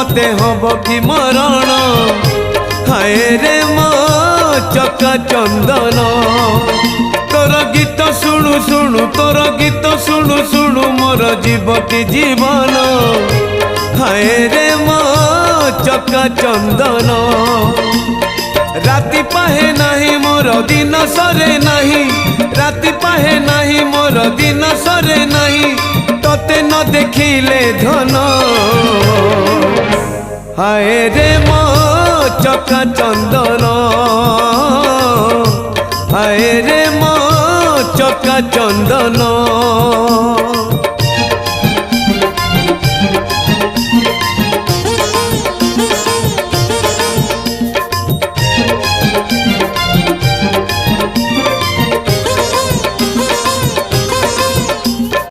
मते हब कि मरण हाय रे मो चका चंदन तोर गीत शुणु शुणु तोर गीत शुणु शुणु मोर जीव कि जीवन हाय रे मो चका चंदन राति पाहे नाही मोर दिन सरे नाही राति पाहे नाही मोर दिन सरे नाही तोते न देखिले धन हाय रे मो चका चंदन हाय रे मो चका चंदन।